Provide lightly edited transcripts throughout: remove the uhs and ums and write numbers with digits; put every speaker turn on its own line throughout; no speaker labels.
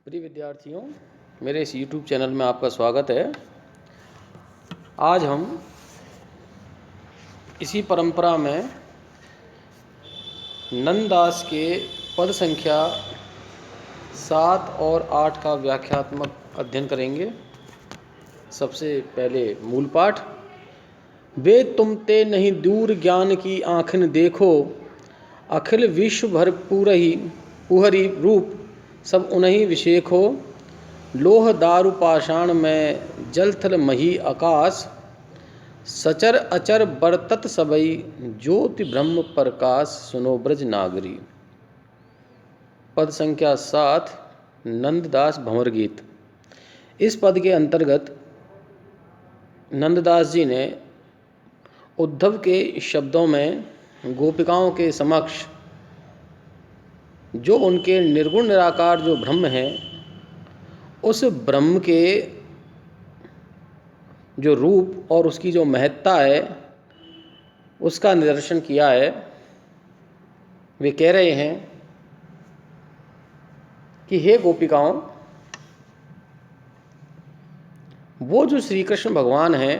प्रिय विद्यार्थियों, मेरे इस YouTube चैनल में आपका स्वागत है। आज हम इसी परंपरा में नंददास के पद संख्या 7 और 8 का व्याख्यात्मक अध्ययन करेंगे। सबसे पहले मूल पाठ। वे तुम ते नहीं दूर ज्ञान की आँखिन देखो, अखिल विश्व भर पुहरी रूप सब उन्हीं विषेक हो। लोह दारु पाषाण में जल थल मही आकाश, सचर अचर बरतत सबई ज्योति ब्रह्म प्रकाश सुनो ब्रज नागरी। पद संख्या 7 नंददास भंवर गीत। इस पद के अंतर्गत नंददास जी ने उद्धव के शब्दों में गोपिकाओं के समक्ष जो उनके निर्गुण निराकार जो ब्रह्म हैं, उस ब्रह्म के जो रूप और उसकी जो महत्ता है उसका निदर्शन किया है। वे कह रहे हैं कि हे गोपिकाओं, वो जो श्री कृष्ण भगवान हैं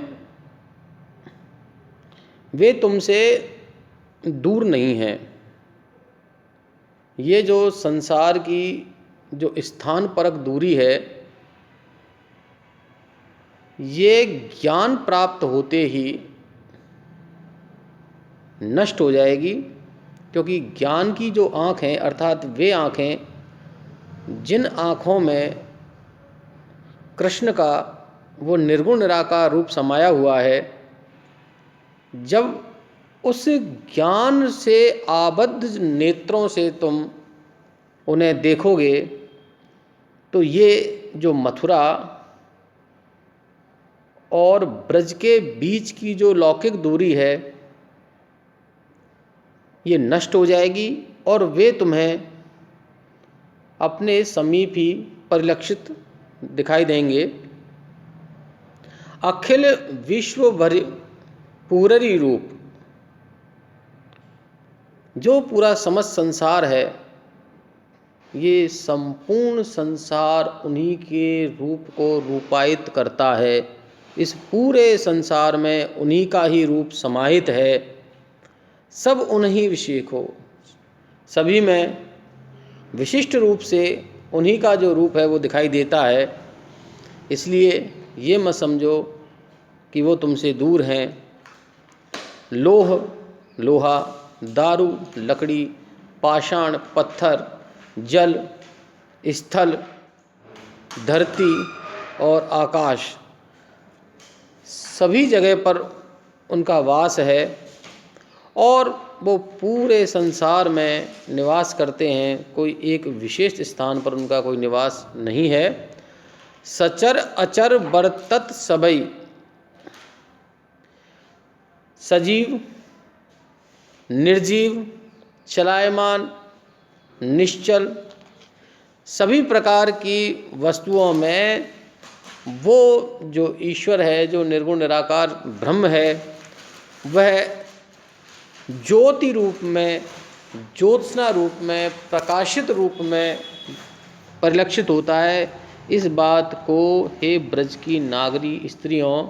वे तुमसे दूर नहीं हैं। ये जो संसार की जो स्थान परक दूरी है, ये ज्ञान प्राप्त होते ही नष्ट हो जाएगी, क्योंकि ज्ञान की जो आँख हैं अर्थात वे आँखें जिन आँखों में कृष्ण का वो निर्गुण निराकार रूप समाया हुआ है, जब उस ज्ञान से आबद्ध नेत्रों से तुम उन्हें देखोगे तो ये जो मथुरा और ब्रज के बीच की जो लौकिक दूरी है ये नष्ट हो जाएगी और वे तुम्हें अपने समीप ही परिलक्षित दिखाई देंगे। अखिल विश्व भर पूररी रूप, जो पूरा समस्त संसार है, ये संपूर्ण संसार उन्हीं के रूप को रूपायित करता है। इस पूरे संसार में उन्हीं का ही रूप समाहित है। सब उन्हीं विषेक हो, सभी में विशिष्ट रूप से उन्हीं का जो रूप है वो दिखाई देता है। इसलिए ये मत समझो कि वो तुमसे दूर हैं। लोह लोहा, दारू लकड़ी, पाषाण पत्थर, जल स्थल, धरती और आकाश, सभी जगह पर उनका वास है और वो पूरे संसार में निवास करते हैं। कोई एक विशेष स्थान पर उनका कोई निवास नहीं है। सचर अचर बरतत सबई, सजीव निर्जीव चलायमान निश्चल सभी प्रकार की वस्तुओं में वो जो ईश्वर है, जो निर्गुण निराकार ब्रह्म है, वह ज्योति रूप में, ज्योत्सना रूप में, प्रकाशित रूप में परिलक्षित होता है। इस बात को हे ब्रज की नागरी स्त्रियों,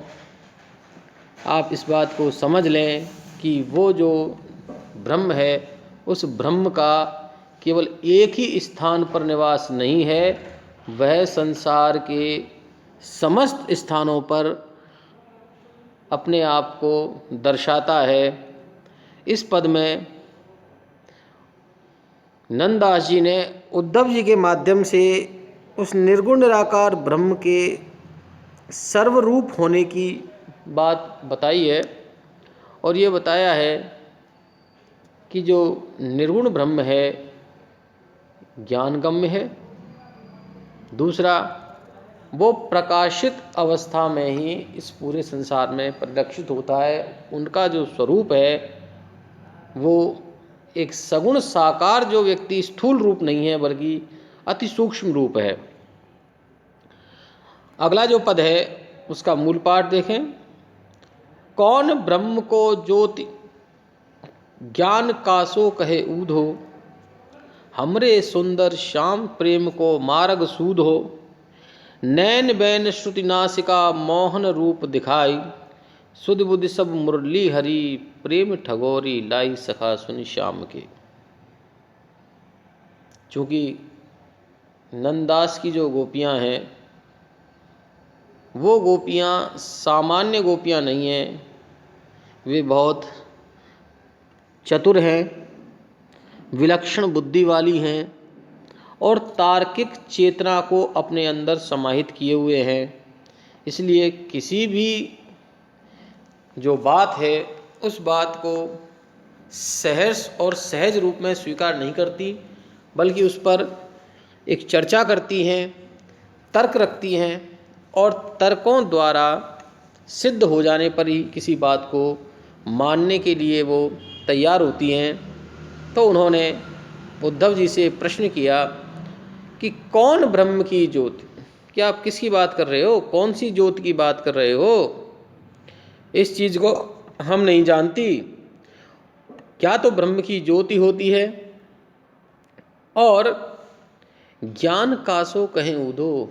आप इस बात को समझ लें कि वो जो ब्रह्म है, उस ब्रह्म का केवल एक ही स्थान पर निवास नहीं है, वह संसार के समस्त स्थानों पर अपने आप को दर्शाता है। इस पद में नंददास जी ने उद्धव जी के माध्यम से उस निर्गुण निराकार ब्रह्म के सर्वरूप होने की बात बताई है और ये बताया है कि जो निर्गुण ब्रह्म है ज्ञानगम्य है। दूसरा, वो प्रकाशित अवस्था में ही इस पूरे संसार में परिलक्षित होता है। उनका जो स्वरूप है वो एक सगुण साकार जो व्यक्ति स्थूल रूप नहीं है बल्कि अति सूक्ष्म रूप है। अगला जो पद है उसका मूल पाठ देखें। कौन ब्रह्म को ज्योति ज्ञान कासो कहे ऊधो, हमरे सुंदर श्याम प्रेम को मार्ग सूद हो। नैन बैन श्रुति नासिका मोहन रूप दिखाई। सुध बुद्धि सब मुरली हरि प्रेम ठगोरी लाई सखा सुन श्याम के। चूँकि नंददास की जो गोपियाँ हैं वो गोपियाँ सामान्य गोपियाँ नहीं हैं, वे बहुत चतुर हैं, विलक्षण बुद्धि वाली हैं और तार्किक चेतना को अपने अंदर समाहित किए हुए हैं। इसलिए किसी भी जो बात है उस बात को सहर्ष और सहज रूप में स्वीकार नहीं करती, बल्कि उस पर एक चर्चा करती हैं, तर्क रखती हैं और तर्कों द्वारा सिद्ध हो जाने पर ही किसी बात को मानने के लिए वो तैयार होती हैं। तो उन्होंने उद्धव जी से प्रश्न किया कि कौन ब्रह्म की ज्योति, क्या आप किसकी बात कर रहे हो, कौन सी ज्योति की बात कर रहे हो, इस चीज़ को हम नहीं जानती। क्या तो ब्रह्म की ज्योति होती है और ज्ञान कासो कहें उदो,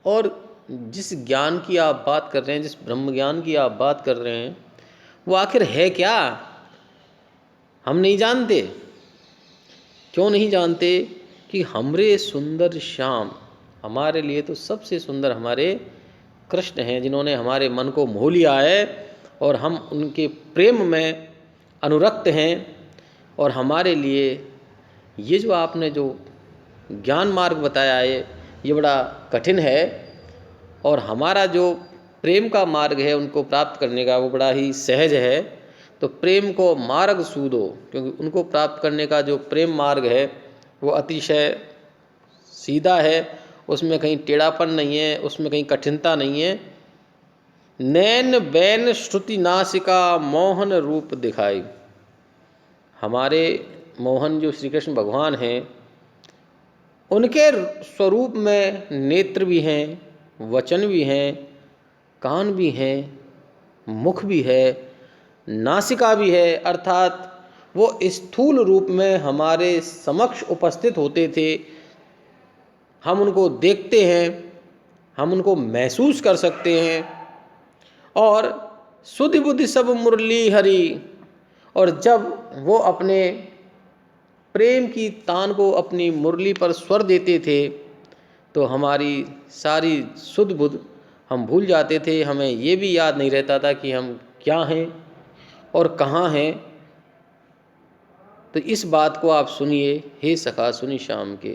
और जिस ज्ञान की आप बात कर रहे हैं, जिस ब्रह्म ज्ञान की आप बात कर रहे हैं, वो आखिर है क्या, हम नहीं जानते। क्यों नहीं जानते? कि हमरे सुंदर श्याम, हमारे लिए तो सबसे सुंदर हमारे कृष्ण हैं, जिन्होंने हमारे मन को मोह लिया है और हम उनके प्रेम में अनुरक्त हैं। और हमारे लिए ये जो आपने जो ज्ञान मार्ग बताया है ये बड़ा कठिन है, और हमारा जो प्रेम का मार्ग है उनको प्राप्त करने का वो बड़ा ही सहज है। तो प्रेम को मार्ग सूदो, क्योंकि उनको प्राप्त करने का जो प्रेम मार्ग है वो अतिशय सीधा है, उसमें कहीं टेढ़ापन नहीं है, उसमें कहीं कठिनता नहीं है। नैन बैन श्रुति नासिका मोहन रूप दिखाई। हमारे मोहन जो श्री कृष्ण भगवान हैं उनके स्वरूप में नेत्र भी हैं, वचन भी हैं, कान भी हैं, मुख भी है, नासिका भी है, अर्थात वो स्थूल रूप में हमारे समक्ष उपस्थित होते थे। हम उनको देखते हैं, हम उनको महसूस कर सकते हैं। और सुधि बुद्धि सब मुरली हरि, और जब वो अपने प्रेम की तान को अपनी मुरली पर स्वर देते थे तो हमारी सारी सुध बुध हम भूल जाते थे, हमें ये भी याद नहीं रहता था कि हम क्या हैं और कहाँ हैं। तो इस बात को आप सुनिए हे सखा सुनी श्याम के,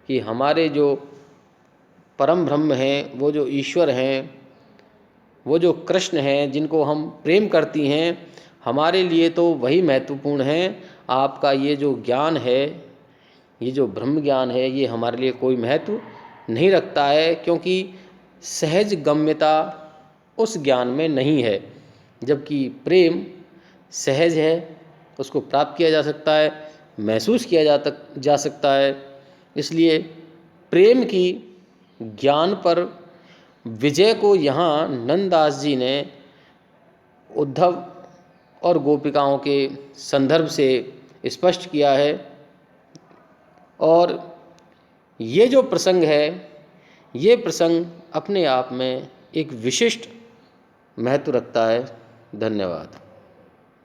कि हमारे जो परम ब्रह्म हैं, वो जो ईश्वर हैं, वो जो कृष्ण हैं, जिनको हम प्रेम करती हैं, हमारे लिए तो वही महत्वपूर्ण हैं। आपका ये जो ज्ञान है, ये जो ब्रह्म ज्ञान है, ये हमारे लिए कोई महत्व नहीं रखता है, क्योंकि सहज गम्यता उस ज्ञान में नहीं है। जबकि प्रेम सहज है, उसको प्राप्त किया जा सकता है, महसूस किया जा सकता है। इसलिए प्रेम की ज्ञान पर विजय को यहाँ नंददास जी ने उद्धव और गोपिकाओं के संदर्भ से स्पष्ट किया है। और ये जो प्रसंग है, ये प्रसंग अपने आप में एक विशिष्ट महत्व रखता है। धन्यवाद।